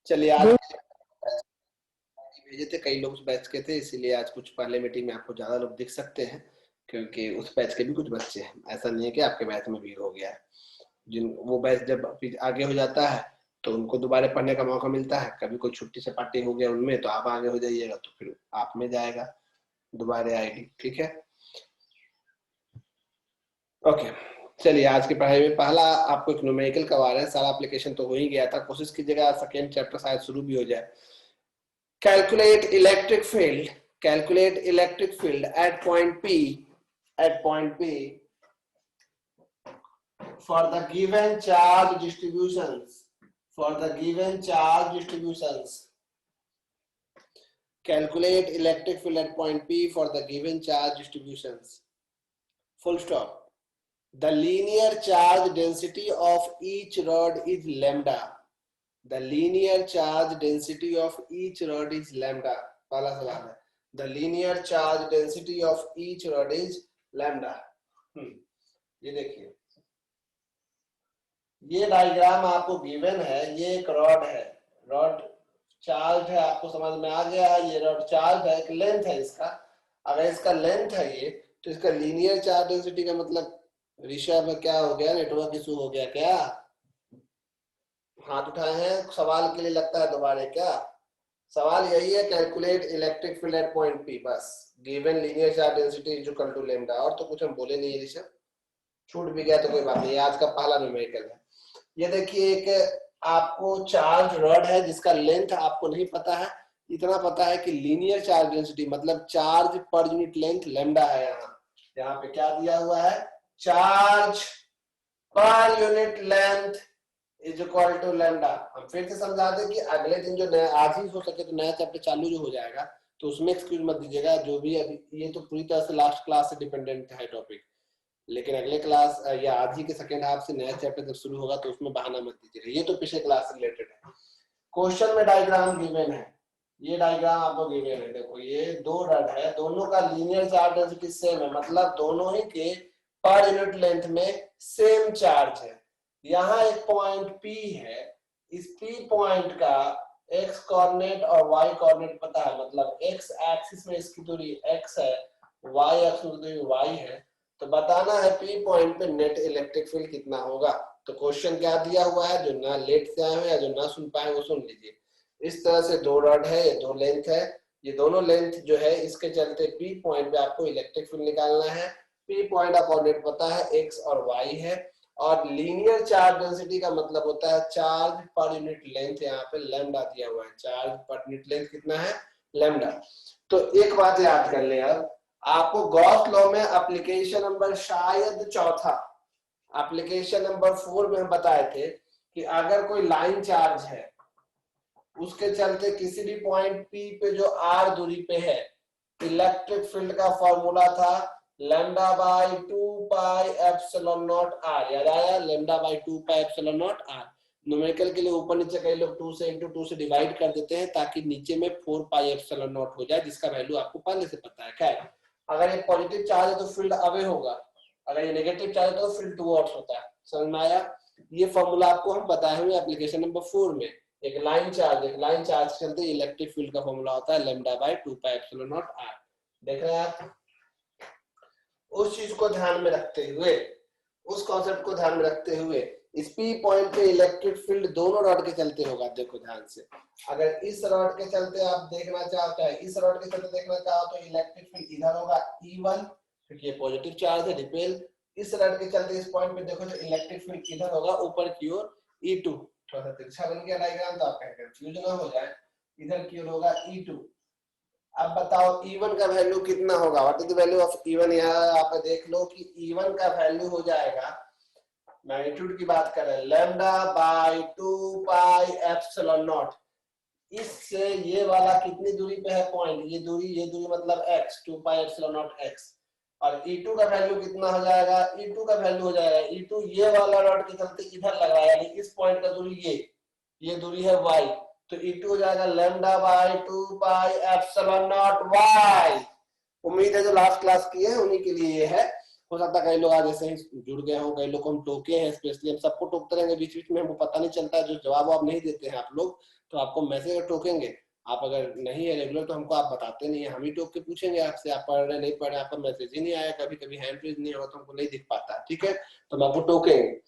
चलिए आज भेजे थे, कई लोग उस बैच के थे, इसीलिए आज कुछ पहले मीटिंग में आपको ज्यादा लोग दिख सकते हैं, क्योंकि उस बैच के भी कुछ बच्चे हैं। ऐसा नहीं है कि आपके बैच में भी हो गया है। जिन वो बैच जब आगे हो जाता है तो उनको दोबारा पढ़ने का मौका मिलता है। कभी कोई छुट्टी से पार्टी हो गया उनमें तो आप आगे हो जाइएगा, तो फिर आप में जाएगा दोबारा आईडी। ठीक है, ओके। चलिए आज की पढ़ाई में पहला आपको एक न्यूमेरिकल करवा रहे हैं। सारा एप्लीकेशन तो हो ही गया था, कोशिश कीजिएगा सेकेंड चैप्टर शायद शुरू भी हो जाए। Calculate electric field. Calculate electric field at point P. At point P for the given charge distributions. For the given charge distributions. Calculate electric field at point P for the given charge distributions. Full stop. The linear charge density of each rod is lambda. The linear charge density of each rod is lambda. पहला सवाल है, the linear charge density of each rod is lambda. ये देखिए, ये diagram आपको given है। ये एक रॉड है, रॉड चार्ज है, आपको समझ में आ गया है। ये रॉड चार्ज है, एक लेंथ है इसका। अगर इसका लेंथ है ये, तो इसका लीनियर चार्ज डेंसिटी का मतलब ऋषभ क्या हो गया, नेटवर्क इशू हो गया क्या? हाथ उठाए हैं सवाल के लिए, लगता है दोबारा क्या? सवाल यही है, calculate electric field at point P. बस given linear charge density is equal to lambda. और तो कुछ हम बोले नहीं है ऋषभ, छूट भी गया तो कोई बात नहीं। आज का पहला न्यूमेरिकल है। ये देखिए, एक आपको चार्ज रॉड है जिसका लेंथ आपको नहीं पता है, इतना पता है कि लीनियर चार्ज डेंसिटी मतलब charge per unit length lambda है। यहाँ पे क्या दिया हुआ है, charge per unit length is equal to lambda. हम फिर से समझा दें कि अगले दिन जो नया, आज ही हो सके तो नया चैप्टर चालू जो हो जाएगा, तो उसमें एक्सक्यूज मत दीजिएगा। जो भी अभी ये तो पूरी तरह से लास्ट क्लास से डिपेंडेंट है टॉपिक, लेकिन अगले क्लास या आज ही के सेकेंड हाफ से नया चैप्टर जब शुरू होगा तो उसमें बहाना मत दीजिएगा। ये तो पिछले क्लास से रिलेटेड है। क्वेश्चन में डायग्राम गिवन है, ये डायग्राम आपको गिवन है। देखो ये दो रड है, दोनों का लीनियर चार्ज डेंसिटी सेम है, मतलब दोनों ही के पर यूनिट लेंथ में सेम चार्ज है। यहाँ एक पॉइंट P है, इस P पॉइंट का x कोऑर्डिनेट और y कोऑर्डिनेट पता है, मतलब x एक्सिस में इसकी दूरी x है, y एक्सिस में दूरी y है। तो बताना है P पॉइंट पे नेट इलेक्ट्रिक फील्ड कितना होगा। तो क्वेश्चन क्या दिया हुआ है, जो ना लेट से आए हो या जो ना सुन पाए वो सुन लीजिए। इस तरह से दो रॉड है, ये दो लेंथ है, ये दोनों लेंथ जो है इसके चलते P पॉइंट पे आपको इलेक्ट्रिक फील्ड निकालना है। P पॉइंट का कोऑर्डिनेट पता है x और y है, और लीनियर चार्ज डेंसिटी का मतलब होता है चार्ज पर यूनिट लेंथ। यहाँ पे लैम्डा दिया हुआ है, चार्ज पर यूनिट लेंथ कितना है, लैम्डा। तो एक बात याद कर ले, अब आपको गॉस लॉ में एप्लीकेशन नंबर शायद चौथा, एप्लीकेशन नंबर 4 में हम बताए थे कि अगर कोई लाइन चार्ज है, उसके चलते किसी भी पॉइंट P पे जो r दूरी पे है, इलेक्ट्रिक फील्ड का फॉर्मूला था lambda by 2 pi epsilon not r। याद आया, lambda by 2 pi epsilon not r। Numerical के लिए ऊपर नीचे कई लोग 2 से इंटू 2 से डिवाइड कर देते हैं ताकि नीचे में 4 पाई एप्सिलॉन नॉट हो जाए, जिसका वैल्यू आपको पहले से पता है। खैर, अगर ये पॉजिटिव चार्ज है तो फील्ड अवे होगा, अगर ये नेगेटिव चार्ज है तो फील्ड टुवर्ड्स होता है। समझ में आया? ये फॉर्मूला आपको हम बताए हुए एप्लीकेशन नंबर 4 में। एक लाइन चार्ज चलते इलेक्ट्रिक फील्ड का फॉर्मूला होता है lambda by 2 pi epsilon not r। देख रहे हैं आप? उस चीज को ध्यान में रखते हुए, उस कॉन्सेप्ट को ध्यान में रखते हुए, इस P पॉइंट पे इलेक्ट्रिक फील्ड दोनों रॉड के चलते होगा। देखो ध्यान से, अगर इस रॉड के चलते आप देखना चाहते हैं, इस रॉड के चलते देखना चाहो तो इलेक्ट्रिक फील्ड इधर होगा E1, क्योंकि ये पॉजिटिव चार्ज है, रिपेल। इस रॉड के चलते इस पॉइंट पे देखो तो इलेक्ट्रिक फील्ड इधर होगा ऊपर की ओर E2। थोड़ा सा तिरछा बन गया डायग्राम तो आपका कंफ्यूज ना हो जाए, इधर की ओर होगा E2। अब बताओ E1 का वैल्यू कितना होगा, what is the value of E1? यहाँ आप देख लो कि E1 का वैल्यू हो जाएगा, मैग्नीट्यूड की बात कर रहे हैं, lambda by 2 pi epsilon not. इससे ये वाला कितनी दूरी पे है पॉइंट, ये दूरी मतलब x, 2 pi epsilon naught x। और E2 का वैल्यू कितना हो जाएगा, E2 का वैल्यू हो जाएगा, E2 ये वाला रॉड के चलते इधर लग रहा है, यानी इस पॉइंट का दूरी ये दूरी है y। तो E2 हो जाएगा lambda by 2 pi epsilon naught y। उम्मीद है जो लास्ट क्लास की है उन्हीं के लिए ये है। हो सकता है कई लोग आज ऐसे ही जुड़ गए हों, कई लोग को हम टोके हैं, स्पेशली हम सबको टोकते रहेंगे बीच बीच में, हमको पता नहीं चलता है, जो जवाब आप नहीं देते हैं आप लोग तो आपको मैसेज टोकेंगे। आप अगर नहीं है रेगुलर तो हमको आप बताते नहीं है, हम ही टोक के पूछेंगे आपसे आप पढ़ रहे नहीं पढ़ रहे, आपका मैसेज ही नहीं आया, कभी कभी हैंड रेज नहीं होगा तो हमको नहीं दिख पाता, ठीक है, तो हम आपको टोकेंगे,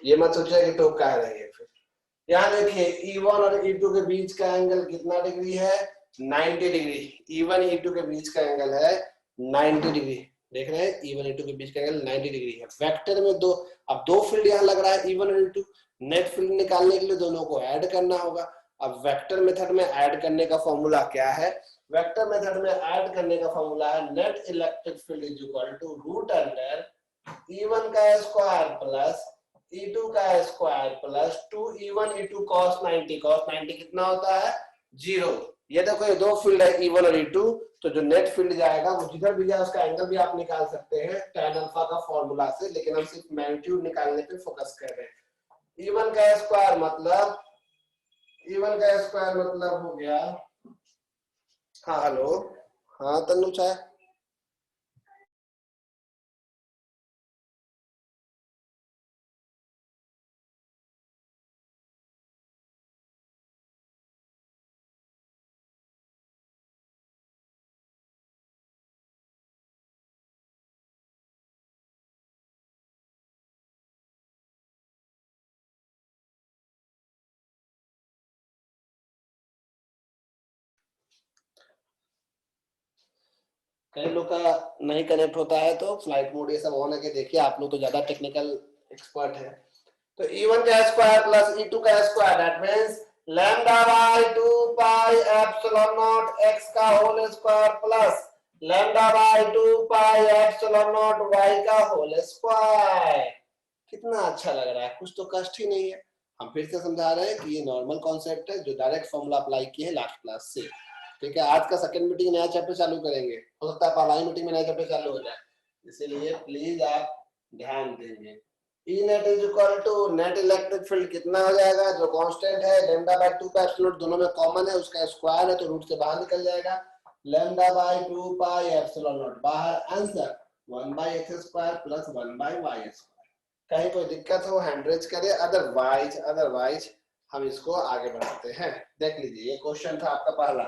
ये मत सोचिए कि टोक कह रही है। फिर यहाँ देखिए E1 और E2 के बीच का एंगल कितना डिग्री है, 90 डिग्री। E1 E2 के बीच का एंगल है 90 डिग्री, देख रहे हैं E1 E2 के बीच का एंगल 90 डिग्री है। वेक्टर में दो, अब दो फील्ड यहाँ लग रहा है E1 और E2, नेट फील्ड निकालने के लिए दोनों को ऐड करना होगा। अब वेक्टर मेथड में ऐड करने का फॉर्मूला क्या है, वेक्टर मेथड में ऐड करने का फॉर्मूला है net electric field is equal to root under E1 का स्क्वायर प्लस E2 का square plus 2E1 E2 cos 90, cos 90 कितना होता है 0। ये देखो ये दो फील्ड है E1 और E2, तो जो नेट फील्ड जाएगा वो जिधर भी जाए उसका एंगल भी आप निकाल सकते हैं tan अल्फा का फॉर्मूला से, लेकिन हम सिर्फ मैग्नीट्यूड निकालने पे फोकस कर रहे हैं। E1 का स्क्वायर मतलब हो गया, हाँ हेलो, हाँ तन्नु चाहे कई लोग का नहीं कनेक्ट होता है तो फ्लाइट मोड ये सब ऑन है, देखिए आप लोग तो ज्यादा टेक्निकल एक्सपर्ट है। तो E1 का स्क्वायर प्लस E2 का square that means lambda by 2 pi epsilon naught x का whole square plus lambda by 2 pi epsilon naught y का होल स्क्वायर। कितना अच्छा लग रहा है, कुछ तो कष्ट ही नहीं है। हम फिर से समझा रहे हैं कि ये नॉर्मल कॉन्सेप्ट है जो डायरेक्ट फॉर्मूला अप्लाई किए है लास्ट क्लास से, ठीक है। आज का सेकंड मीटिंग नया चैप्टर चालू करेंगे, हो सकता है पहला मीटिंग में नया चैप्टर चालू हो जाए, इसीलिए प्लीज आप ध्यान देंगे। E net is equal to net electric field कितना हो जाएगा, जो कांस्टेंट है लैम्डा बाय 2 का एप्सिलॉन दोनों में कॉमन है, उसका स्क्वायर है तो रूट से बाहर निकल जाएगा, lambda by 2 pi epsilon naught बाहर, answer 1 by x square plus 1 by y square. कहीं कोई दिक्कत हो हैंड रेज करें, अदरवाइज हम इसको आगे बढ़ाते हैं। देख लीजिए ये क्वेश्चन था आपका पहला,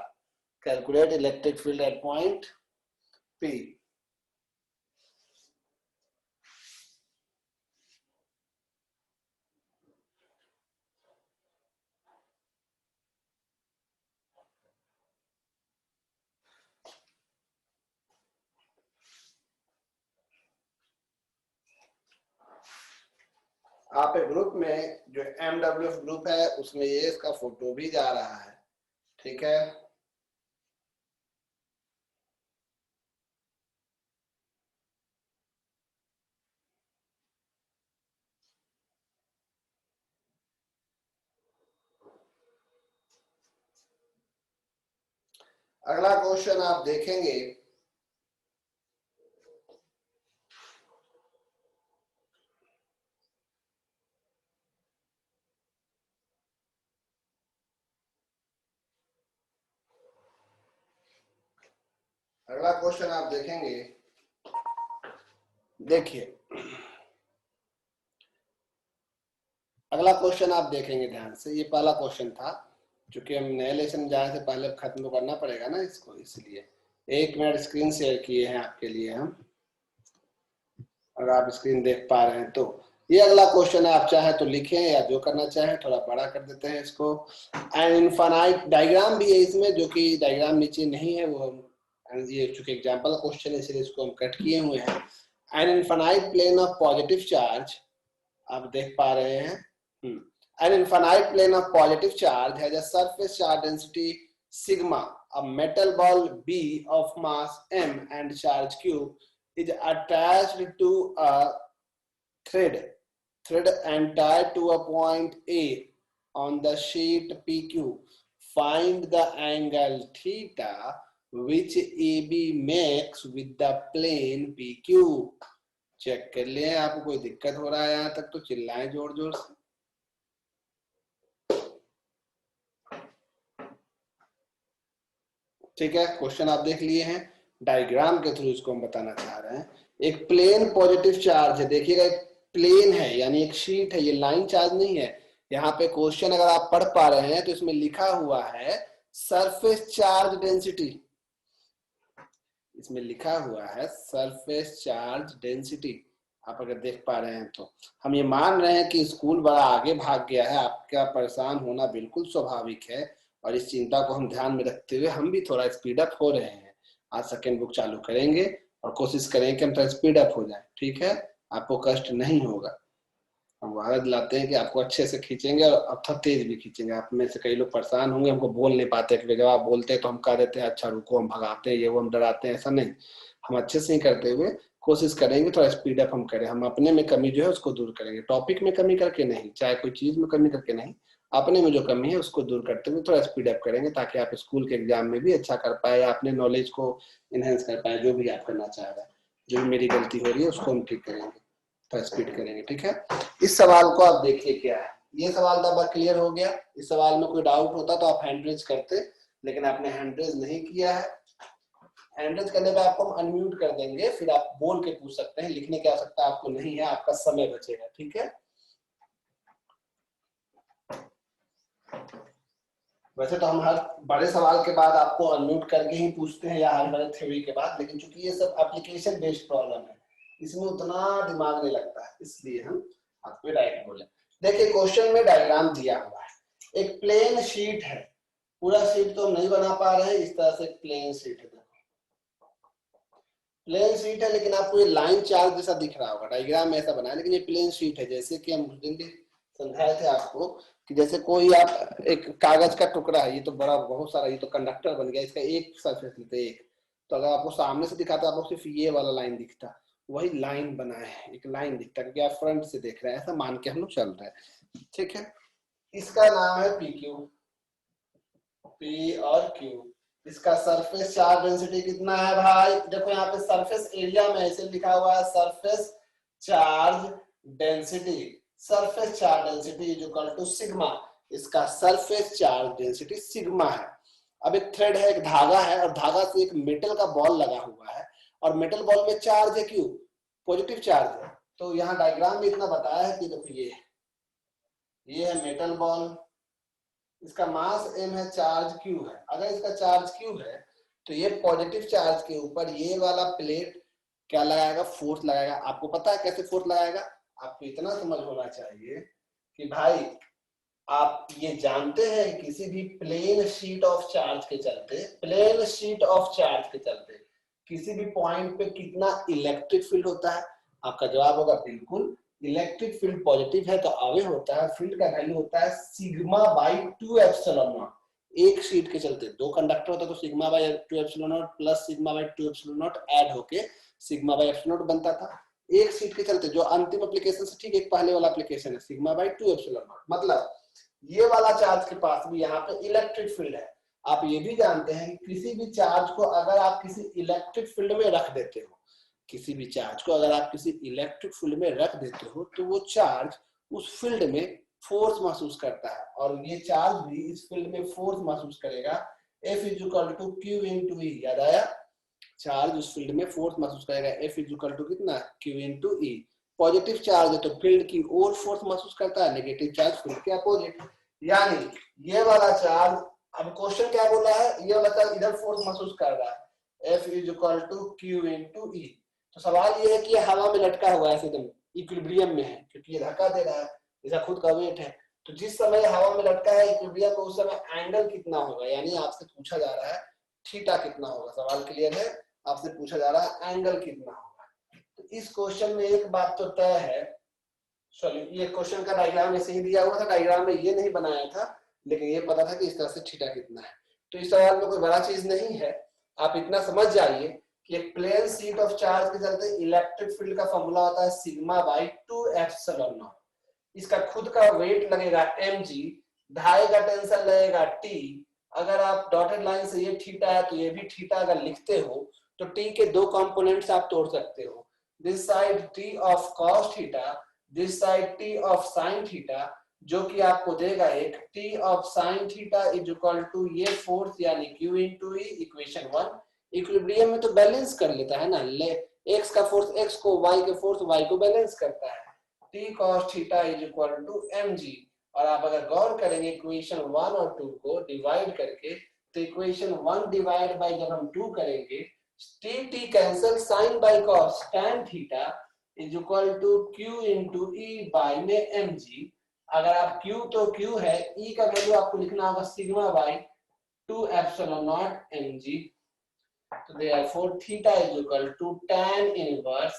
calculate electric field at point P। आप ग्रुप में जो MWF ग्रुप है उसमें ये इसका फोटो भी जा रहा है, ठीक है। अगला क्वेश्चन आप देखेंगे, अगला क्वेश्चन आप देखेंगे, देखिए अगला क्वेश्चन आप देखेंगे ध्यान से, ये पहला क्वेश्चन था, क्योंकि हम नए लेसन जाने से पहले खत्म करना पड़ेगा ना इसको, इसलिए 1 मिनट स्क्रीन शेयर किए हैं आपके लिए हम, अगर आप स्क्रीन देख पा रहे हैं तो ये अगला क्वेश्चन है, आप चाहे तो लिखें या जो करना चाहें, थोड़ा बड़ा कर देते हैं इसको। एंड इनफाइनाइट डायग्राम भी है इसमें, जो कि डायग्राम नीचे नहीं है, वो हम ये चूंकि एग्जांपल क्वेश्चन है इसलिए इसको हम कट किए हुए हैं। An infinite plane of positive charge, आप देख पा रहे हैं, an infinite plane of positive charge has a surface charge density sigma, a metal ball B of mass m and charge q is attached to a thread and tied to a point A on the sheet PQ. Find the angle theta which AB makes with the plane PQ. Check कर लिए, आपको कोई दिक्कत हो रहा है यहाँ तक तो चिल्लाएं जोर जोर से। ठीक है, क्वेश्चन आप देख लिए हैं। डायग्राम के थ्रू इसको हम बताना चाह रहे हैं। एक प्लेन पॉजिटिव चार्ज है, देखिएगा एक प्लेन है यानी एक शीट है, ये लाइन चार्ज नहीं है। यहाँ पे क्वेश्चन अगर आप पढ़ पा रहे हैं तो इसमें लिखा हुआ है सरफेस चार्ज डेंसिटी, इसमें लिखा हुआ है सरफेस चार्ज डेंसिटी। आप अगर देख पा रहे हैं तो हम ये मान रहे हैं कि स्कूल बड़ा आगे भाग गया है, आपका परेशान होना बिल्कुल स्वाभाविक है और इस चिंता को हम ध्यान में रखते हुए हम भी थोड़ा स्पीड अप हो रहे हैं। आज सेकेंड बुक चालू करेंगे और कोशिश करेंगे कि हम थोड़ा स्पीड अप हो जाए, ठीक है, आपको कष्ट नहीं होगा। हम वादा दिलाते हैं कि आपको अच्छे से खींचेंगे और अब थोड़ा तेज भी खींचेंगे। आप में से कई लोग परेशान होंगे, हमको बोल नहीं पाते, जब आप बोलते हैं तो हम कह देते हैं अच्छा रुको, हम भगाते हैं, ये वो हम डराते हैं, ऐसा नहीं। हम अच्छे से ही करते हुए कोशिश करेंगे थोड़ा स्पीड अप हम करें, हम अपने में कमी जो है उसको दूर करेंगे, टॉपिक में कमी करके नहीं, चाहे कोई चीज में कमी करके नहीं, अपने में जो कमी है उसको दूर करते हुए थोड़ा स्पीड अप करेंगे ताकि आप स्कूल के एग्जाम में भी अच्छा कर पाए या अपने नॉलेज को इनहेंस कर पाए, जो भी आप करना चाह रहे हैं। जो भी मेरी गलती हो रही है उसको हम ठीक करेंगे, थोड़ा स्पीड करेंगे, ठीक है। इस सवाल को आप देखिए क्या है, ये सवाल तो अब क्लियर हो गया। इस सवाल में कोई डाउट होता तो आप हैंड रेज करते, लेकिन आपने हैंड रेज नहीं किया है। हैंड रेज करने पे आपको हम अनम्यूट कर देंगे, फिर आप बोल के पूछ सकते हैं, लिखने की आवश्यकता आपको नहीं है, आपका समय बचेगा, ठीक है। वैसे तो हम हर बड़े सवाल के बाद आपको अनम्यूट करके ही पूछते हैं या हर बड़े थ्योरी के बाद, लेकिन चूंकि ये सब एप्लीकेशन बेस्ड प्रॉब्लम है, इसमें उतना दिमाग नहीं लगता है, इसलिए हम आपको डायरेक्ट बोले। देखिए क्वेश्चन में डायग्राम दिया हुआ है, एक प्लेन शीट है, पूरा शीट तो हम नहीं बना पा रहे हैं, इस तरह से प्लेन शीट है, प्लेन शीट है, लेकिन आपको ये लाइन चार्ज जैसा दिख रहा होगा, डायग्राम में ऐसा बना है, लेकिन ये प्लेन शीट है। जैसे कि हम उस दिन भी समझाए थे आपको कि जैसे कोई आप एक कागज का टुकड़ा है, ये तो बड़ा बहुत सारा, ये तो कंडक्टर बन गया, इसका एक सरफेस लेते एक, तो अगर आपको सामने से दिखाता आपको सिर्फ ये वाला लाइन दिखता, वही लाइन बना है, एक लाइन दिखता क्योंकि आप फ्रंट से देख रहे हैं, ऐसा मान के हम लोग चल रहे हैं, ठीक है। इसका नाम है पी क्यू, पी और क्यू। इसका सरफेस चार्ज डेंसिटी कितना है भाई, देखो यहाँ पे सरफेस एरिया में ऐसे लिखा हुआ है surface charge density, surface charge density is equal to sigma, इसका सरफेस चार्ज डेंसिटी सिग्मा है। अब एक थ्रेड है, एक धागा है, और धागा से एक मेटल का बॉल लगा हुआ है, और मेटल बॉल में चार्ज है क्यू, पॉजिटिव चार्ज है। तो यहाँ डायग्राम में इतना बताया है कि देखो ये है मेटल बॉल, इसका मास m है, चार्ज q है। अगर इसका चार्ज q है तो ये पॉजिटिव चार्ज के ऊपर ये वाला प्लेट क्या लगाएगा, फोर्स लगाएगा। आपको पता है कैसे फोर्स लगाएगा, आपको इतना समझ होना चाहिए कि भाई आप ये जानते हैं कि किसी भी प्लेन शीट ऑफ चार्ज के चलते, प्लेन शीट ऑफ चार्ज के चलते किसी भी पॉइंट पे कितना इलेक्ट्रिक फील्ड होता है। आपका जवाब होगा बिल्कुल, इलेक्ट्रिक फील्ड पॉजिटिव है तो अवे होता है, फील्ड का वैल्यू होता है सिग्मा बाई 2 एप्सिलॉन नॉट। एक शीट के चलते दो कंडक्टर होता तो sigma by 2 epsilon not plus sigma by 2 epsilon not add होके सिग्मा बाई एप्सिलॉन नॉट बनता था। एक शीट के चलते जो अंतिम एप्लीकेशन से ठीक एक पहले वाला एप्लीकेशन है, सिग्मा बाई 2 एप्सिलॉन नॉट। मतलब ये वाला चार्ज के पास भी यहाँ पे इलेक्ट्रिक फील्ड है। आप ये भी जानते हैं कि किसी भी चार्ज को अगर आप किसी इलेक्ट्रिक फील्ड में रख देते हो, किसी भी चार्ज को अगर आप किसी इलेक्ट्रिक फील्ड में रख देते हो तो वो चार्ज उस फील्ड में फोर्स महसूस करता है, और ये चार्ज भी इस फील्ड में फोर्स महसूस करेगा। F is equal to Q into E, याद आया, चार्ज उस फील्ड में फोर्स महसूस करेगा, F इज इक्वल टू कितना, Q into E। Positive charge है तो फील्ड की ओर फोर्स महसूस करता है, नेगेटिव चार्ज फील्ड के अपोजिट। यानी ये वाला चार्ज, अब क्वेश्चन क्या बोला है, ये वाला चार्ज इधर फोर्स महसूस कर रहा है, F is equal to Q into E। तो सवाल ये है कि हवा में लटका हुआ है, एकदम इक्विलिब्रियम में है, क्योंकि ये धक्का दे रहा है, इसका खुद का वेट है। तो जिस समय हवा में लटका है इक्विलिब्रियम में, उस समय एंगल कितना होगा, यानी आपसे पूछा जा रहा है थीटा कितना होगा। सवाल क्लियर है, आपसे पूछा जा रहा है एंगल कितना होगा। तो इस क्वेश्चन में एक बात तो तय है, सॉरी ये क्वेश्चन का डायग्राम ऐसे ही दिया हुआ था, डायग्राम में ये नहीं बनाया था, लेकिन ये पता था कि इस तरह से थीटा कितना है। तो इस सवाल में कोई बड़ा चीज नहीं है, आप इतना समझ जाइए कि एक प्लेन शीट ऑफ चार्ज के चलते इलेक्ट्रिक फील्ड का फॉर्मूला होता है सिग्मा बाई 2 एप्सिलॉन नॉट। इसका खुद का वेट लगेगा mg, धागे का टेंशन लगेगा t। अगर आप डॉटेड लाइन से ये थीटा है तो ये भी थीटा अगर लिखते हो तो t के दो कंपोनेंट्स आप तोड़ सकते हो, this side t of cos theta, this side t of sin theta, जो कि आपको देगा एक t of sin theta is equal to ये फोर्स यानी q into e, equation 1, equilibrium में तो बैलेंस कर लेता है ना, एक्स का फोर्स एक्स को, वाई के फोर्स वाई को बैलेंस करता है। T cos theta is equal to mg। और आप अगर गौर करेंगे इक्वेशन 1 और 2 को डिवाइड करके, तो इक्वेशन 1 डिवाइड बाय जब हम 2 करेंगे, T T cancel, sine by cos tan theta is equal to q into E by में mg। अगर आप q तो q है, e का वैल्यू आपको लिखना होगा sigma by 2 epsilon not mg। तो therefore theta is equal to tan inverse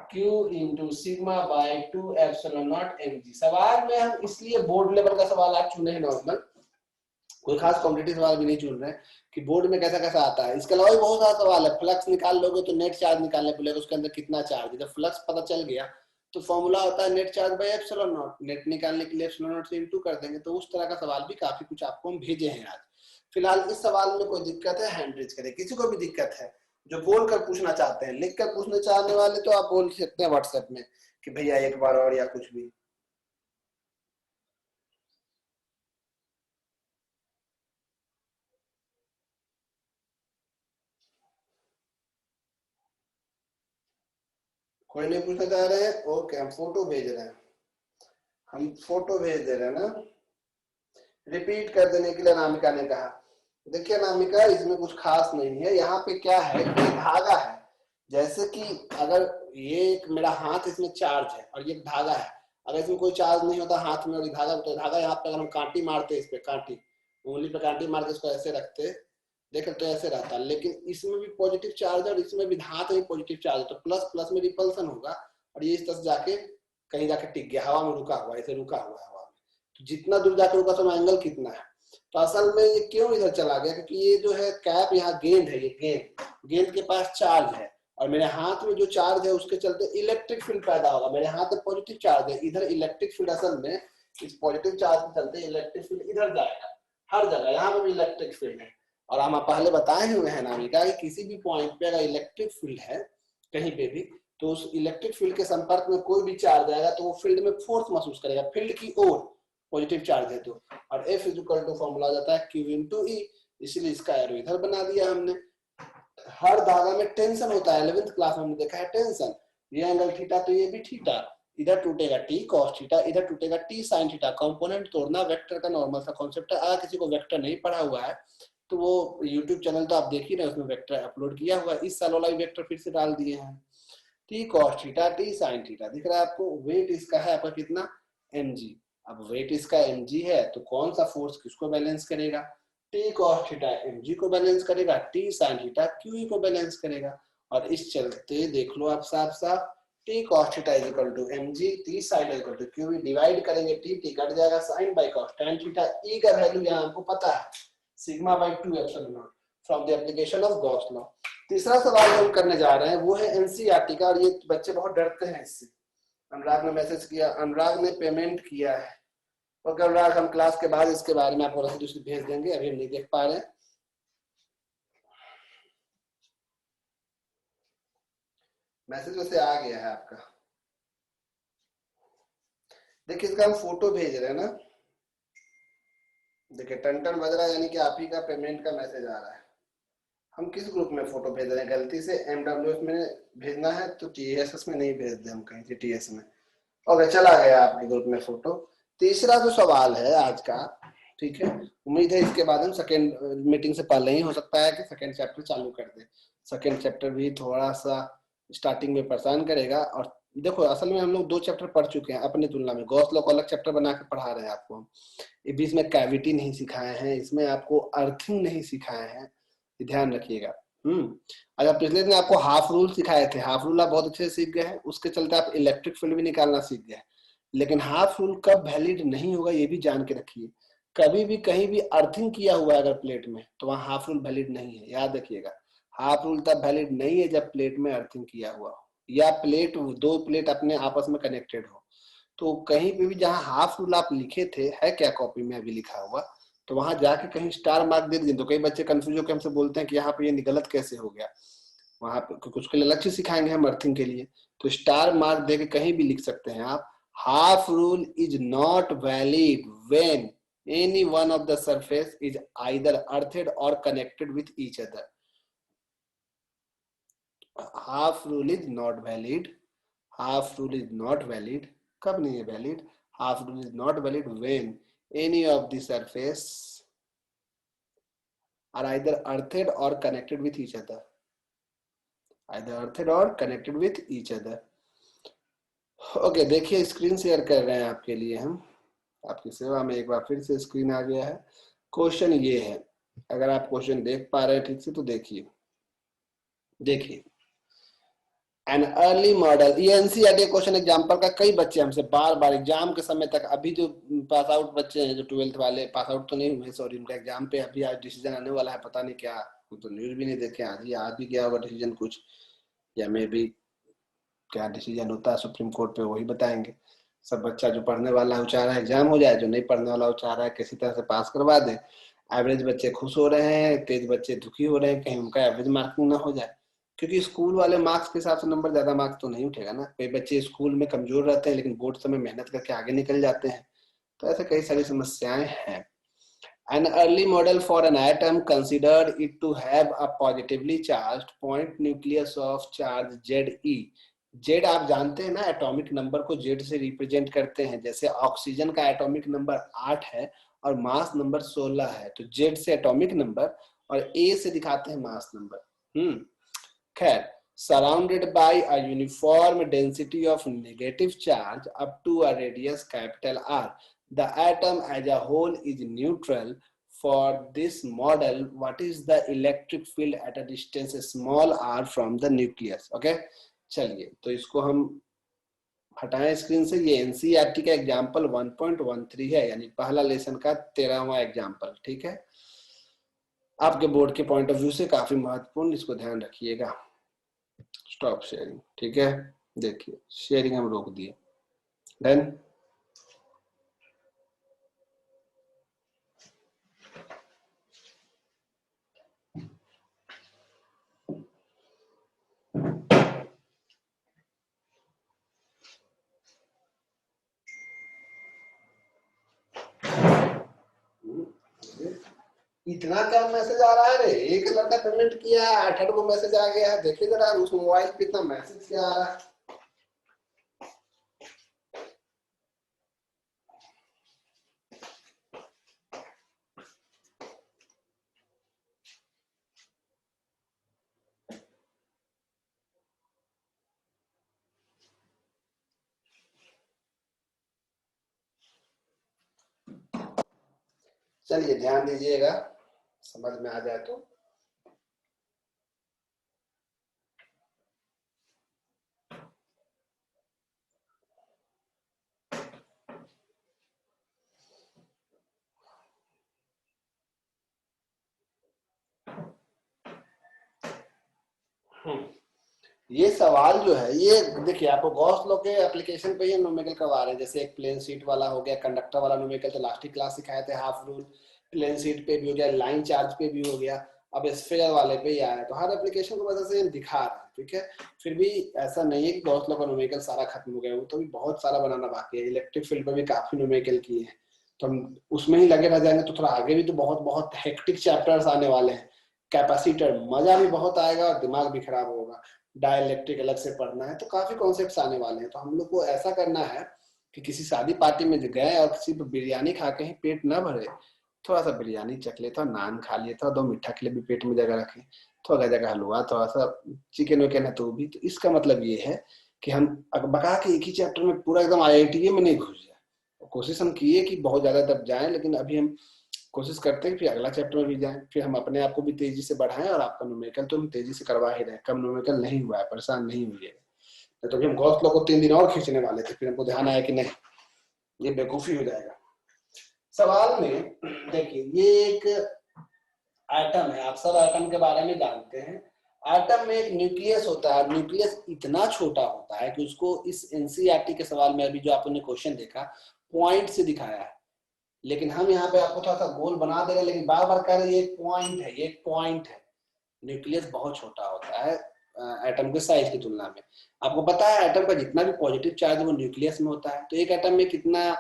q into sigma by 2 epsilon naught mg। सवाल में हम इसलिए बोर्ड लेवल का सवाल आज चुने हैं, नॉर्मल कोई खास कॉम्पिटिटिव सवाल भी नहीं चुन रहे हैं कि बोर्ड में कैसा कैसा आता है। इसके अलावा भी बहुत सारा सवाल है। फ्लक्स निकाल लोगे तो नेट चार्ज निकालने पड़ेगा, उसके अंदर कितना चार्ज है। जब फ्लक्स पता चल गया तो फॉर्मूला होता है net charge by epsilon not, net निकालने के लिए एप्सिलॉन नॉट से इनटू कर देंगे। तो उस तरह का सवाल भी काफी कुछ आपको हम भेजे हैं आज। फिलहाल इस सवाल में कोई दिक्कत है हैंड रेज करें, किसी को भी दिक्कत है जो बोल कर पूछना चाहते हैं। लिख कर पूछना चाहने वाले तो आप बोल सकते हैं व्हाट्सएप में कि भैया एक बार और, या कुछ भी। कोई नहीं पूछना चाह रहे हैं, ओके हम फोटो भेज रहे हैं, हम फोटो भेज दे रहे हैं ना। रिपीट कर देने के लिए अनामिका ने कहा। देखिए अनामिका, इसमें कुछ खास नहीं है। यहाँ पे क्या है, ये धागा है। जैसे कि अगर ये एक मेरा हाथ, इसमें चार्ज है और ये धागा है। अगर इसमें कोई चार्ज नहीं होता हाथ में और ये धागा, तो धागा यहाँ पे अगर हम कांटी मारते, इस पे कांटी, उंगली पे कांटी मार के इसको ऐसे रखते, देख तो ऐसे रहता। लेकिन इसमें भी पॉजिटिव चार्ज है और इसमें भी हाथ में पॉजिटिव चार्ज है, तो प्लस प्लस में रिपल्सन होगा और ये इस तरह से जाके कहीं जाके टिक गया, हवा में रुका हुआ, ऐसे रुका हुआ है हवा में। तो जितना दूर जाकर रुका तो एंगल कितना है। तो असल में ये क्यों इधर चला गया, क्योंकि ये जो है कैप, यहाँ गेंद है, ये गेंद के पास चार्ज है और मेरे हाथ में जो चार्ज है उसके चलते इलेक्ट्रिक फील्ड पैदा होगा। मेरे हाथ में पॉजिटिव चार्ज है, इधर इलेक्ट्रिक फील्ड, असल में इस पॉजिटिव चार्ज के चलते इलेक्ट्रिक फील्ड इधर जाएगा, हर जगह यहाँ पे भी इलेक्ट्रिक फील्ड है। और हम पहले बताए हुए हैं नामिका कि किसी भी पॉइंट पे अगर इलेक्ट्रिक फील्ड है कहीं पे भी, तो उस इलेक्ट्रिक फील्ड के संपर्क में कोई भी चार्ज आएगा तो वो फील्ड में फोर्स महसूस करेगा, फील्ड की ओर, पॉजिटिव चार्ज है तो। और F is equal to formula आ जाता है Q इंटू E, इसीलिए इसका एरो इधर बना दिया हमने। हर धागा में टेंशन होता है, 11th क्लास में हमने देखा है टेंशन। ये एंगल थीटा तो ये भी थीटा, इधर टूटेगा T cos थीटा, इधर टूटेगा T sin थीटा। कंपोनेंट तोड़ना वेक्टर का नॉर्मल सा कॉन्सेप्ट है। अगर किसी को वेक्टर नहीं पढ़ा हुआ है तो वो YouTube चैनल तो आप देख ही रहे हैं, उसमें वेक्टर अपलोड किया हुआ है। इस साल वाला वेक्टर फिर से डाल दिए हैं। T cos theta T sin theta दिख रहा है आपको। वेट इसका है आपका कितना, mg। अब वेट इसका mg है तो कौन सा फोर्स किसको बैलेंस करेगा, T cos थीटा mg को बैलेंस करेगा, T sin थीटा q को बैलेंस करेगा। और इस चलते देख लो आप साफ साफ, T cos theta is equal to mg, T sin is equal to q। Divide करेंगे T कट जाएगा, sin बाय cos tan थीटा। E का वैल्यू यहाँ हमको पता है, sigma by 2 epsilon naught from the application of Gauss law. तीसरा सवाल हम करने जा रहे हैं वो है एनसीईआरटी का, और ये बच्चे बहुत डरते हैं इससे। अनुराग ने मैसेज किया, अनुराग ने पेमेंट किया है। ओके अनुराग, हम क्लास के बाद इसके बारे में आपको रसीद भेज देंगे, अभी हम नहीं देख पा रहे हैं। मैसेज वैसे आ गया है आपका, देखिए इसका हम फोटो भेज रहे हैं ना। देखिए टन टन बज रहा है, यानी कि आप ही का पेमेंट का मैसेज आ रहा है। हम किस ग्रुप में फोटो भेज रहे हैं, गलती से MWS में भेजना है तो TSS में नहीं भेज दे हम कहीं TTS में। ओके चला गया आपके ग्रुप में फोटो। तीसरा जो सवाल है आज का, ठीक है, उम्मीद है इसके बाद हम सेकेंड मीटिंग से पहले ही हो सकता है कि सेकेंड चैप्टर चालू कर दे। सेकेंड चैप्टर भी थोड़ा सा स्टार्टिंग में परेशान करेगा। और देखो असल में हम लोग 2 चैप्टर पढ़ चुके हैं अपनी तुलना में। गॉस लॉ को अलग चैप्टर बना के पढ़ा रहे हैं आपको हम। बीच में कैविटी नहीं सिखाए हैं, इसमें आपको अर्थिंग नहीं सिखाए हैं, ध्यान रखिएगा। अगर पिछले दिन आपको हाफ रूल सिखाए थे, हाफ रूल आप बहुत अच्छे से सीख गए हैं, उसके चलते आप इलेक्ट्रिक फील्ड भी निकालना सीख गए। लेकिन हाफ रूल कब वैलिड नहीं होगा ये भी जान के रखिए। कभी भी कहीं भी अर्थिंग किया हुआ है अगर प्लेट में, तो वहां हाफ रूल वैलिड नहीं है, याद रखिएगा। हाफ रूल तब वैलिड नहीं है जब प्लेट में अर्थिंग किया हुआ हो, या प्लेट 2 प्लेट अपने आपस में कनेक्टेड हो। तो कहीं पे भी जहां हाफ रूल आप लिखे थे, है क्या कॉपी में अभी लिखा हुआ, तो वहां जाके कहीं स्टार मार्क दे दीजिए। तो कई बच्चे कंफ्यूज होकर हमसे बोलते हैं कि यहाँ पे ये गलत कैसे हो गया। वहां पे कुछ के लिए अलग चीज सिखाएंगे हम अर्थिंग के लिए, तो स्टार मार्क देके कहीं भी लिख सकते हैं आप, half rule is not valid when any one of the surface is either earthed or connected with each other। Half rule is not valid, half rule is not valid, कब नहीं है valid? Half rule is not valid when any of the surface are either earthed or connected with each other, either earthed or connected with each other. Okay, देखिए screen share कर रहे हैं आपके लिए हम, आपकी सेवा में एक बार फिर से स्क्रीन आ गया है। क्वेश्चन ये है, अगर आप क्वेश्चन देख पा रहे हैं ठीक से तो देखिए, देखिए एन अर्ली मॉडल, ये एनसीईआरटी क्वेश्चन एग्जांपल का कई बच्चे हमसे बार बार एग्जाम के समय तक, अभी जो पास आउट बच्चे हैं, जो 12th वाले पास आउट तो नहीं हुए, सॉरी, उनका एग्जाम पे अभी आज डिसीजन आने वाला है, पता नहीं क्या, तो न्यूज भी नहीं देखे, आज भी गया होगा डिसीजन कुछ, या मे भी क्या डिसीजन होता है सुप्रीम कोर्ट पे वही बताएंगे। सब बच्चा जो पढ़ने वाला है वो चाह रहा है एग्जाम हो जाए, जो नहीं पढ़ने वाला वो चाह रहा है किसी तरह से पास करवा दे। एवरेज बच्चे खुश हो रहे हैं, तेज बच्चे दुखी हो रहे हैं कहीं उनका एवरेज मार्किंग ना हो जाए, क्योंकि स्कूल वाले मार्क्स के हिसाब से नंबर ज्यादा मार्क्स तो नहीं उठेगा ना। कई बच्चे स्कूल में कमजोर रहते हैं लेकिन बोर्ड समय मेहनत करके आगे निकल जाते हैं, तो ऐसे कई सारी समस्याएं हैं। An early model for an atom considered it to have a positively charged point nucleus of charge Ze। Z आप जानते हैं ना, एटॉमिक नंबर को Z से रिप्रेजेंट करते हैं, जैसे ऑक्सीजन का एटॉमिक नंबर 8 है और मास नंबर 16 है, तो Z से एटॉमिक नंबर और A से दिखाते हैं मास नंबर। खैर, surrounded by a uniform density of negative charge up to a radius capital R, the atom as a whole is neutral. For this model, what is the electric field at a distance small r from the nucleus? Okay, चलिए तो इसको हम हटाएं screen से। ये NCERT का example 1.13 है, यानी पहला लेसन का 13वां एग्जाम्पल, ठीक है, आपके बोर्ड के पॉइंट ऑफ व्यू से काफी महत्वपूर्ण, इसको ध्यान रखिएगा। स्टॉप शेयरिंग, ठीक है, देखिए शेयरिंग हम रोक दिए, डन। इतना कम मैसेज आ रहा है रे, एक लड़का पेमेंट किया, 8 को मैसेज आ गया है, देखिए जरा उस मोबाइल पे इतना मैसेज क्या आ रहा है। चलिए ध्यान दीजिएगा, समझ में आ जाए तो। ये सवाल जो है, ये देखिए आपको गॉस लॉ के एप्लीकेशन पे ही न्यूमेरिकल करवा रहे हैं, जैसे एक प्लेन शीट वाला हो गया, कंडक्टर वाला न्यूमेरिकल तो लास्ट क्लास सिखाए थे, हाफ रूल प्लेन शीट पे भी हो गया, लाइन चार्ज पे भी हो गया, अब स्फीयर वाले पे ही आया, तो हर एप्लीकेशन की वजह से दिखा रहा है, ठीक है। फिर भी ऐसा नहीं है कि गॉस लॉ का न्यूमेरिकल सारा खत्म हो गया, वो तो भी बहुत सारा बनाना बाकी है। इलेक्ट्रिक फील्ड पर भी काफी न्यूमेरिकल किए हैं, तो हम उसमें ही लगे रह जाएंगे तो थोड़ा आगे भी तो बहुत बहुत हेक्टिक चैप्टर्स आने वाले हैं। कैपेसिटर मजा भी बहुत आएगा और दिमाग भी खराब होगा, डाइलेक्ट्रिक अलग से पढ़ना है, तो काफी कॉन्सेप्ट्स आने वाले हैं। तो हम लोग को ऐसा करना है कि किसी शादी पार्टी में गए और किसी पर बिरयानी खा के ही पेट न भरे, थोड़ा सा बिरयानी चख लेता, नान खा लेता, 2 मीठा के लिए भी पेट में जगह रखें, थोड़ा जगह हलवा, थोड़ा सा चिकन विकन है तो भी। तो इसका मतलब ये है कि हम बका के एक ही चैप्टर में पूरा एकदम IITA में नहीं घुस जाए। कोशिश हम किए कि बहुत ज्यादा तब जाए, लेकिन अभी हम कोशिश करते हैं फिर अगला चैप्टर में भी जाएं, फिर हम अपने आप को भी तेजी से बढ़ाएं, और आपका न्यूमेरिकल तो हम तेजी से करवा ही रहे हैं, कम न्यूमेरिकल नहीं हुआ है, परेशान नहीं हुए। तो अभी हम गॉस लॉ को 3 दिन और खींचने वाले थे, फिर हमको ध्यान आया कि नहीं, ये बेवकूफी हो जाएगा। सवाल में देखिए, ये एक एटम है, आप सब एटम के बारे में जानते हैं। एटम में एक न्यूक्लियस होता है, न्यूक्लियस इतना छोटा होता है कि उसको इस एनसीईआरटी के सवाल में, अभी जो आपने क्वेश्चन देखा, पॉइंट से दिखाया है, लेकिन हम यहाँ पे आपको थोड़ा सा गोल बना दे रहे हैं, लेकिन बार बार कह रहे हैं ये पॉइंट है, ये पॉइंट है। न्यूक्लियस बहुत छोटा होता है एटम के साइज की तुलना में। आपको पता है एटम का जितना भी पॉजिटिव चार्ज है वो न्यूक्लियस में होता है, तो एक एटम में कितना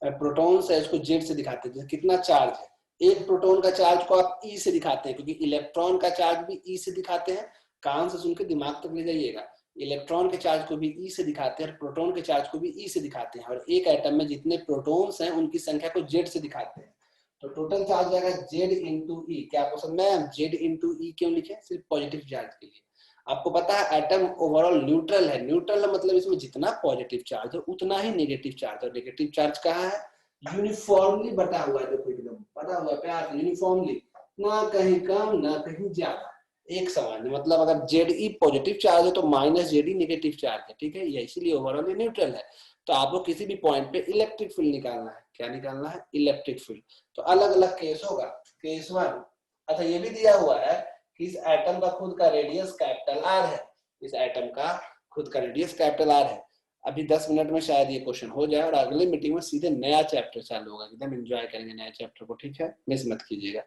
प्रोटॉन्स है इसको जेड से दिखाते हैं, कितना चार्ज है। एक प्रोटॉन का चार्ज को आप ई से दिखाते हैं, क्योंकि इलेक्ट्रॉन का चार्ज भी ई से दिखाते हैं, कान से सुन के दिमाग तक ले जाइएगा। इलेक्ट्रॉन के चार्ज को भी ई से दिखाते हैं और प्रोटॉन के चार्ज को भी ई से दिखाते हैं, और एक एटम में जितने प्रोटॉन्स हैं उनकी संख्या को जेड से दिखाते हैं। तो टोटल चार्ज जाएगा जेड इंटू ई। क्या आपको समझ में आया जेड इंटू ई क्यों लिखे? सिर्फ पॉजिटिव चार्ज के लिए। आपको पता है एटम ओवरऑल न्यूट्रल है। न्यूट्रल है मतलब इसमें जितना पॉजिटिव चार्ज है उतना ही नेगेटिव चार्ज है। नेगेटिव चार्ज कहाँ है? यूनिफॉर्मली बटा हुआ है। देखो एकदम बटा हुआ है प्यार से, यूनिफॉर्मली, ना कहीं कम ना कहीं ज्यादा, एक समान। मतलब अगर जेड ई पॉजिटिव चार्ज है तो माइनस जेड ई नेगेटिव चार्ज है, ठीक है, ये इसीलिए ओवरऑल न्यूट्रल है। तो आपको किसी भी पॉइंट पे इलेक्ट्रिक फील्ड निकालना है। क्या निकालना है? Electric field. तो अलग अलग केस होगा। केस 1, अच्छा ये भी दिया हुआ है कि इस एटम का खुद का रेडियस कैपिटल आर है। इस एटम का खुद का रेडियस कैपिटल आर है। अभी 10 मिनट में शायद ये क्वेश्चन हो जाए और अगले मीटिंग में सीधे नया चैप्टर चालू होगा। एकदम एंजॉय करेंगे नया चैप्टर को, ठीक है, मिस मत कीजिएगा।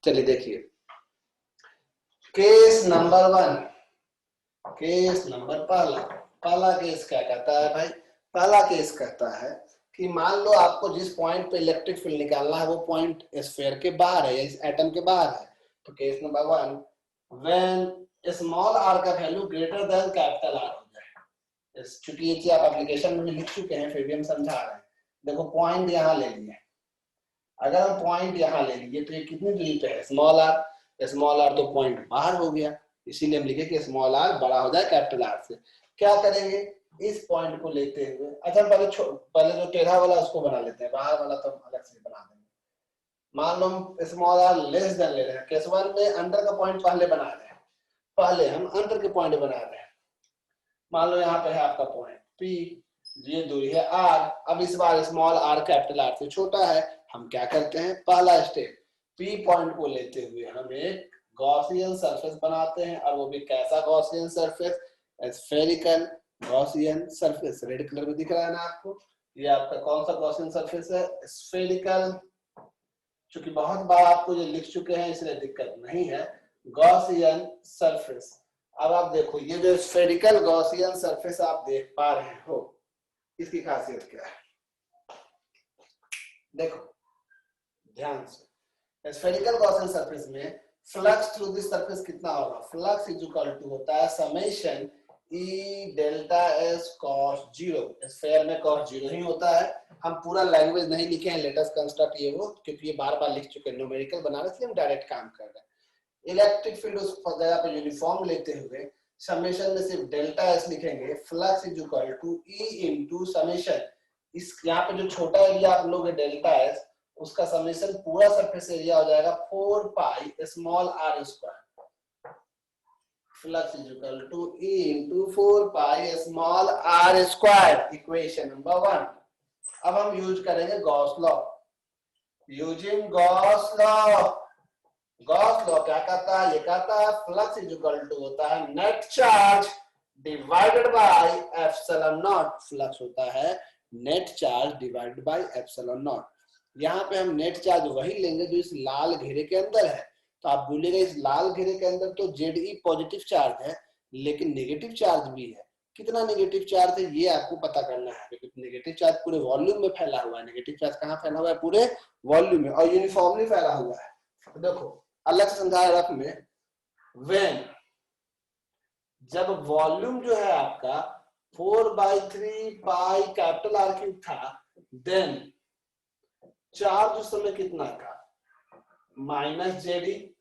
चलिए देखिए केस नंबर 1, केस नंबर पहला केस क्या कहता है भाई? पहला केस कहता है कि मान लो आपको जिस पॉइंट पे इलेक्ट्रिक फील्ड निकालना है वो पॉइंट स्फीयर के बाहर है या इस एटम के बाहर है। तो case number 1, when small R का value greater than capital R हो जाए। चूंकि ये चीज आप एप्लीकेशन में लिख चुके हैं फिर भी हम समझा रहे हैं। देखो पॉइंट यहाँ ले लिए, अगर हम पॉइंट यहाँ ले लीजिए तो ये कितनी दूरी पे है? Small R. स्मॉल आर तो पॉइंट बाहर हो गया, इसीलिए हम लिखे कि स्मॉल आर बड़ा हो जाए कैपिटल आर से। क्या करेंगे? इस पॉइंट को लेते हुए, अच्छा पहले जो टेढ़ा वाला उसको बना लेते हैं, बाहर वाला तो हम अलग से बना देंगे। मान लो हम स्मॉल आर लेस देन ले रहे हैं। केस 1 में अंदर का पॉइंट पहले बना रहे हैं, पहले हम अंदर के पॉइंट बना रहे हैं। मान लो यहाँ पे है आपका पॉइंट P, ये दूरी है R। अब इस बार स्मॉल r कैपिटल R से छोटा है। हम क्या करते हैं? पहला स्टेप, P पॉइंट को लेते हुए हम एक गॉसियन सरफेस बनाते हैं, और वो भी कैसा Gaussian surface? Spherical Gaussian surface. Red colour में दिख रहा है ना आपको? ये आपका कौन सा गॉसियन सरफेस है? स्फेरिकल। चूंकि बहुत बार आपको ये लिख चुके हैं इसलिए दिक्कत नहीं है, गॉसियन सरफेस। अब आप देखो ये जो स्फेरिकल गॉसियन सरफेस आप देख पा रहे हो, इसकी खासियत क्या है? देखो ध्यान से, स्फेरिकल गॉसियन सरफेस में फ्लक्स थ्रू दिस सरफेस कितना होगा? फ्लक्स इज इक्वल टू होता है समेशन ई डेल्टा एस कॉस 0। स्फेयर में कॉस 0 ही होता है। हम पूरा लैंग्वेज नहीं लिखे हैं, लेट अस कंस्ट्रक्ट ये वो, क्योंकि ये बार बार लिख चुके हैं, न्यूमेरिकल बना रहे थे, हम डायरेक्ट काम कर रहे हैं। इलेक्ट्रिक फील्ड उस जगह पे यूनिफॉर्म लेते हुए समेशन में सिर्फ डेल्टा एस लिखेंगे। Flux is equal to E into summation, इस यहाँ पे जो छोटा एरिया आप लोग डेल्टा एस, उसका समेशन पूरा सरफेस एरिया हो जाएगा 4 pi small R square. Flux is equal to E into 4 pi small R square. Equation number 1। अब हम यूज करेंगे Gauss law. Using Gauss law, Gauss law क्या कहता है? ये कहता है फ्लक्स इज इक्वल टू होता है net charge divided by epsilon not. Flux होता है net charge divided by epsilon not. यहाँ पे हम नेट चार्ज वही लेंगे जो इस लाल घेरे के अंदर है। तो आप बोलेगा इस लाल घेरे के अंदर तो जेड ई पॉजिटिव चार्ज है, लेकिन नेगेटिव चार्ज भी है। कितना नेगेटिव चार्ज है ये आपको पता करना है, क्योंकि नेगेटिव चार्ज पूरे वॉल्यूम में फैला हुआ है। नेगेटिव चार्ज कहाँ फैला हुआ है? पूरे वॉल्यूम में, और यूनिफॉर्मली फैला हुआ है। तो देखो अलग से समझाया रफ में, व्हेन जब वॉल्यूम जो है आपका 4/3 पाई कैपिटल आर क्यूब था, देन चार्ज उस समय कितना था? Minus JD.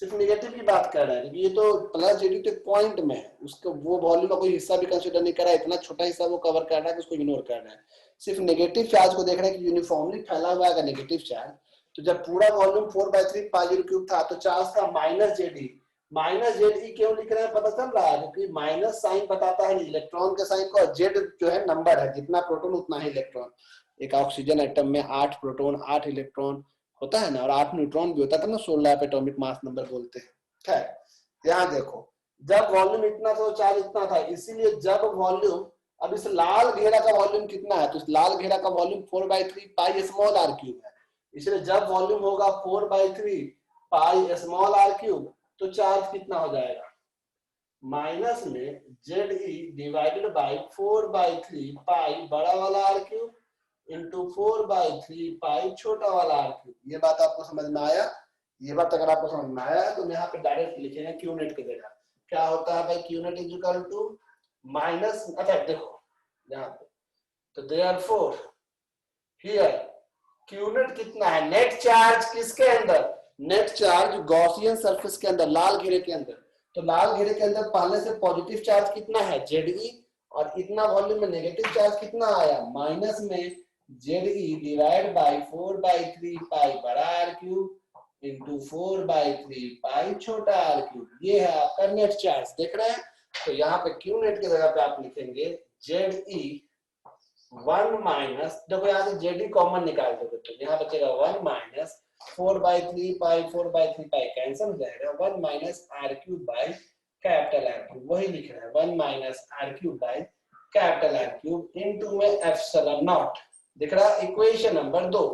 सिर्फ नेगेटिव की बात कर रहे हैं, ये तो प्लस जेडी तो पॉइंट में है, उसका वो वॉल्यूम का कोई हिस्सा भी कंसीडर नहीं कर रहा है, इतना छोटा हिस्सा वो कवर कर रहा है कि उसको इग्नोर कर रहा है। सिर्फ नेगेटिव चार्ज को देख रहे हैं कि यूनिफॉर्मली फैला हुआ है नेगेटिव चार्ज। तो जब पूरा वॉल्यूम 4/3 पाई क्यूब था तो चार्ज था माइनस जेडी। माइनस जेड ई क्यों लिख रहे हैं पता चल रहा है? क्योंकि माइनस साइन बताता है इलेक्ट्रॉन के साइन को, और जेड जो है नंबर है, जितना प्रोटॉन उतना ही इलेक्ट्रॉन। एक ऑक्सीजन एटम में 8 प्रोटॉन 8 इलेक्ट्रॉन होता है ना, और 8 न्यूट्रॉन भी होता था ना, 16 एटॉमिक मास नंबर बोलते हैं। ठीक, यहाँ देखो जब वॉल्यूम इतना था तो चार्ज इतना था, इसीलिए जब वॉल्यूम, अब इस लाल घेरा का वॉल्यूम कितना है? तो इस लाल घेरा का volume 4/3 pi small R cube है। इसलिए जब वॉल्यूम होगा 4/3 पाई स्मॉल आर क्यूब, तो चार्ज कितना हो जाएगा? माइनस में Z E divided by 4/3 pi बड़ा वाला आर क्यूब इंटू 4/3 पाई छोटा वाला आर क्यूब। ये बात आपको समझ में आया? ये बात अगर आपको समझ में आया है तो यहाँ पे डायरेक्ट लिखेंगे क्यू नेट की जगह। क्या होता है भाई, Q net is equal to minus, अच्छा देखो यहाँ पे, तो देयरफॉर हियर क्यू नेट कितना है, नेट चार्ज किसके अंदर, नेट चार्ज गॉसियन सरफेस के अंदर, लाल घेरे के अंदर। तो लाल घेरे के अंदर पहले से पॉजिटिव चार्ज कितना है, Ze, और इतना वॉल्यूम में नेगेटिव चार्ज कितना आया, माइनस में Ze डिवाइड बाई 4/3 पाई बड़ा आर क्यूब इंटू 4/3 पाई छोटा आर क्यूब। ये है आपका नेट चार्ज, देख रहे हैं। तो यहाँ पे क्यू नेट की जगह पे आप लिखेंगे Ze 1 माइनस, देखो यहाँ से Ze कॉमन निकाल दोगे तो यहाँ बचेगा 1 माइनस 4/3 पाई 4/3 पाई कैंसिल हो जाएगा, 1 minus R cube by capital R cube, वही लिख रहा है 1 minus R cube by capital R cube into में एप्सिलॉन नॉट। दिख रहा है इक्वेशन नंबर 2।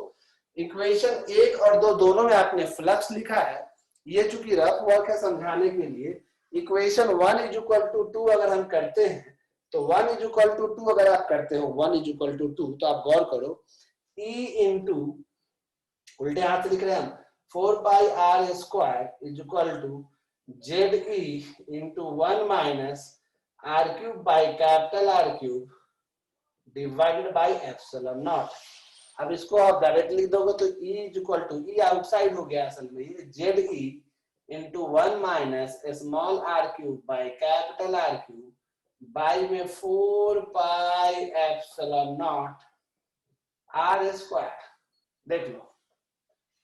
इक्वेशन 1 और 2 दोनों में आपने फ्लक्स लिखा है, ये चूंकि रफ वर्क है समझाने के लिए। इक्वेशन 1 इज इक्वल टू 2 अगर हम करते हैं तो 1 इज इक्वल टू 2 अगर आप करते हो 1 इज इक्वल टू 2, तो आप गौर करो E इंटू उल्टे हाथ से लिख रहे हैं हम 4 pi R square is equal to Ze into 1 minus R cube by capital R cube divided by epsilon naught. अब इसको आप डायरेक्ट लिख दोगे तो E is equal to, E outside हो गया असल में, ये Ze into 1 minus small R cube by capital R cube by में 4 pi epsilon naught R square. देख लो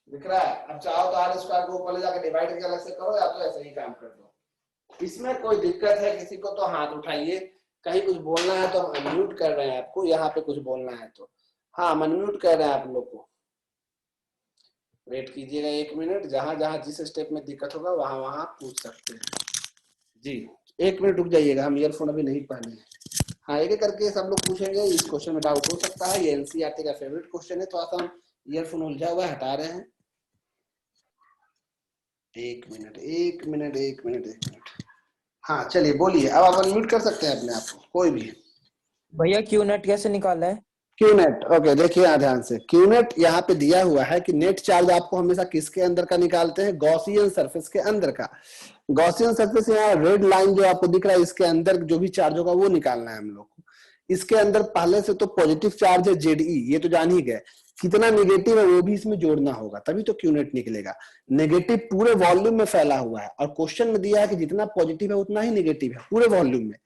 दिख रहा है। अब चाहो तो आर स्क्वायर को ऊपर ले जाकर डिवाइड करके अलग से करो, या तो ऐसे ही काम कर दो। इसमें कोई दिक्कत है किसी को तो हाथ उठाइए, कहीं कुछ बोलना है तो हम अनम्यूट कर रहे हैं आपको, यहाँ पे कुछ बोलना है तो हाँ हम अनम्यूट कर रहे हैं आप लोग को। वेट कीजिएगा 1 मिनट, जहां जहां जिस स्टेप में दिक्कत होगा वहां वहां पूछ सकते हैं जी। 1 मिनट रुक जाइएगा, हम ईयरफोन अभी नहीं पहने हैं। हाँ एक एक करके सब लोग पूछेंगे, इस क्वेश्चन में डाउट हो सकता है, ये एनसीईआरटी का फेवरेट क्वेश्चन है, थोड़ा सा हम ईयरफोन उलझा हुआ है हटा रहे हैं। 1 मिनट 1 मिनट 1 मिनट 1 मिनट। हाँ चलिए बोलिए, अब आप अनम्यूट कर सकते हैं अपने आप को कोई भी। भैया क्यू नेट कैसे निकाला है? क्यू नेट, ओके देखिए यहाँ ध्यान से, क्यू नेट यहाँ पे दिया हुआ है कि नेट चार्ज आपको हमेशा किसके अंदर का निकालते हैं, गॉसियन सरफेस के अंदर का। गॉसियन सरफेस यहाँ रेड लाइन जो आपको दिख रहा है इसके अंदर जो भी चार्ज होगा वो निकालना है हम लोग को। इसके अंदर पहले से तो पॉजिटिव चार्ज है Ze, ये तो जान ही गए, कितना नेगेटिव है वो भी इसमें जोड़ना होगा तभी तो क्यू नेट निकलेगा। नेगेटिव पूरे वॉल्यूम में फैला हुआ है और क्वेश्चन में दिया है कि जितना पॉजिटिव है उतना ही नेगेटिव है पूरे वॉल्यूम में।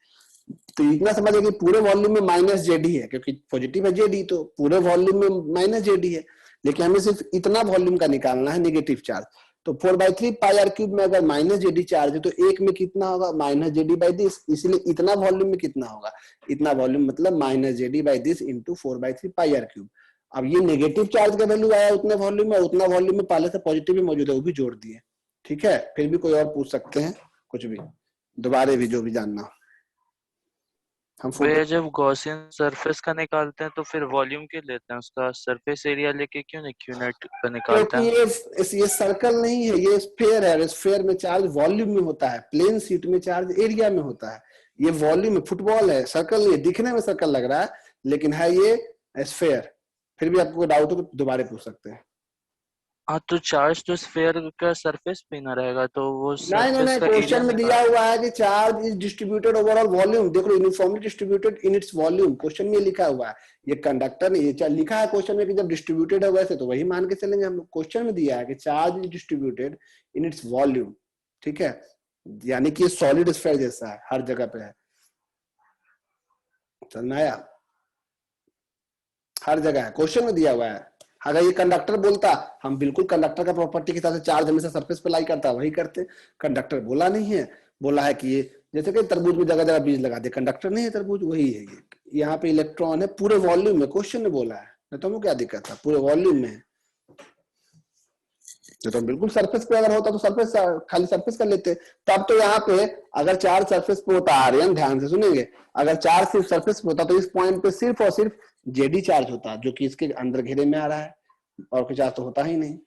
तो इतना समझिए कि पूरे वॉल्यूम में माइनस Ze है, क्योंकि पॉजिटिव है Ze तो पूरे वॉल्यूम में माइनस Ze है, लेकिन हमें सिर्फ इतना वॉल्यूम का निकालना है नेगेटिव चार्ज। तो 4/3 पाई आर क्यूब में अगर माइनस Ze चार्ज है तो एक में कितना होगा, माइनस Ze बाई दिस, इसलिए इतना वॉल्यूम में कितना होगा, इतना वॉल्यूम मतलब minus Ze by this into 4/3 pi R cube. अब ये नेगेटिव चार्ज का वैल्यू आया उतने वॉल्यूम में, उतना वॉल्यूम में पहले से पॉजिटिव भी मौजूद है वो भी जोड़ दिए। ठीक है, फिर भी कोई और पूछ सकते हैं कुछ भी, दोबारा भी जो भी जानना हो। हम भैया जब गॉसियन सरफेस का निकालते हैं तो फिर वॉल्यूम क्यों लेते हैं, उसका सरफेस एरिया लेके क्यों नहीं क्यू नेट का निकालते हैं? क्योंकि ये सर्कल नहीं है, ये स्फीयर है। स्फीयर में चार्ज वॉल्यूम में होता है, प्लेन शीट में चार्ज एरिया में होता है। ये वॉल्यूम में, फुटबॉल है, सर्कल नहीं है, दिखने में सर्कल लग रहा है लेकिन है ये स्फीयर। फिर भी आपको डाउट हो तो दोबारा पूछ सकते हैं। हाँ तो चार्ज तो स्फीयर का सरफेस पे ना रहेगा तो वो नहीं, क्वेश्चन में दिया हुआ है कि charge is distributed overall volume, देखो uniformly distributed in its volume, question में लिखा हुआ है। ये कंडक्टर नहीं, ये लिखा है क्वेश्चन में कि जब डिस्ट्रीब्यूटेड है वैसे तो वही मान के चलेंगे हम लोग। क्वेश्चन में दिया है कि charge is distributed in its volume, ठीक है, यानी कि सॉलिड स्फीयर जैसा है, हर जगह पे है। समझ में आया? हर जगह है, क्वेश्चन में दिया हुआ है। अगर ये कंडक्टर बोलता, हम बिल्कुल कंडक्टर का प्रॉपर्टी के हिसाब से चार्ज हमेशा सरफेस पे लाई करता, वही करते। कंडक्टर बोला नहीं है, बोला है कि ये जैसे कि तरबूज में जगह जगह बीज लगा दे, कंडक्टर नहीं है तरबूज, वही है ये। यहाँ पे इलेक्ट्रॉन है पूरे वॉल्यूम में, क्वेश्चन ने बोला है, नहीं तो हमको क्या दिक्कत था, पूरे वॉल्यूम में है। तो बिल्कुल सरफेस पे अगर होता तो सरफेस, खाली सरफेस कर लेते। तब तो यहाँ पे अगर चार्ज सरफेस पे होता, आर्यन ध्यान से सुनेंगे, अगर चार्ज सिर्फ सरफेस पे होता तो इस पॉइंट पे सिर्फ और सिर्फ Ze चार्ज होता, जो कि इसके अंदर घेरे में आ रहा है, और कुछ चार्ज तो होता ही नहीं।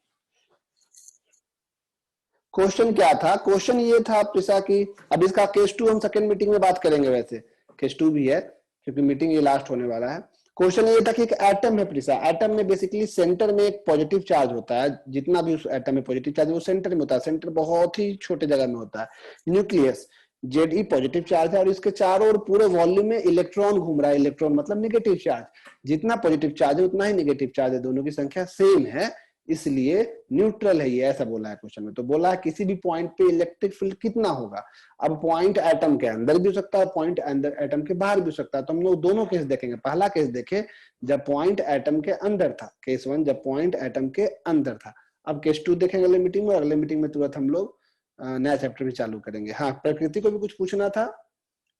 क्वेश्चन क्या था? क्वेश्चन ये था प्रिसा की, अब इसका केस 2 हम सेकंड मीटिंग में बात करेंगे, वैसे केस 2 भी है क्योंकि मीटिंग ये लास्ट होने वाला है। क्वेश्चन ये था कि एक एटम है प्रिसा, एटम में बेसिकली सेंटर में एक पॉजिटिव चार्ज होता है, जितना भी उस एटम में पॉजिटिव चार्ज है वो सेंटर में होता है, सेंटर बहुत ही छोटे जगह में होता है। न्यूक्लियस, Ze पॉजिटिव चार्ज है और इसके चारों ओर पूरे वॉल्यूम में इलेक्ट्रॉन घूम रहा है। इलेक्ट्रॉन मतलब नेगेटिव चार्ज, जितना पॉजिटिव चार्ज है उतना ही नेगेटिव चार्ज है, दोनों की संख्या सेम है, इसलिए न्यूट्रल है ये, ऐसा बोला है क्वेश्चन में। तो बोला है किसी भी पॉइंट पे इलेक्ट्रिक फील्ड कितना होगा। अब पॉइंट एटम के अंदर भी हो सकता है, पॉइंट अंदर एटम के बाहर भी हो सकता है। तो हम लोग दोनों केस देखेंगे। पहला केस देखे जब पॉइंट एटम के अंदर था, केस 1 जब पॉइंट एटम के अंदर था। अब केस 2 देखेंगे अगले मीटिंग में, अगले मीटिंग में तुरंत हम लोग नया चैप्टर भी चालू करेंगे। हाँ, प्रकृति को भी कुछ पूछना था,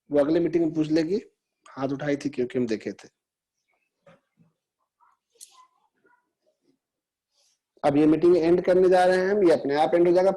वो अगले मीटिंग में पूछ लेगी। हाथ उठाई थी क्योंकि हम देखे थे। अब ये मीटिंग एंड करने जा रहे हैं हम, ये अपने आप एंड हो जाएगा।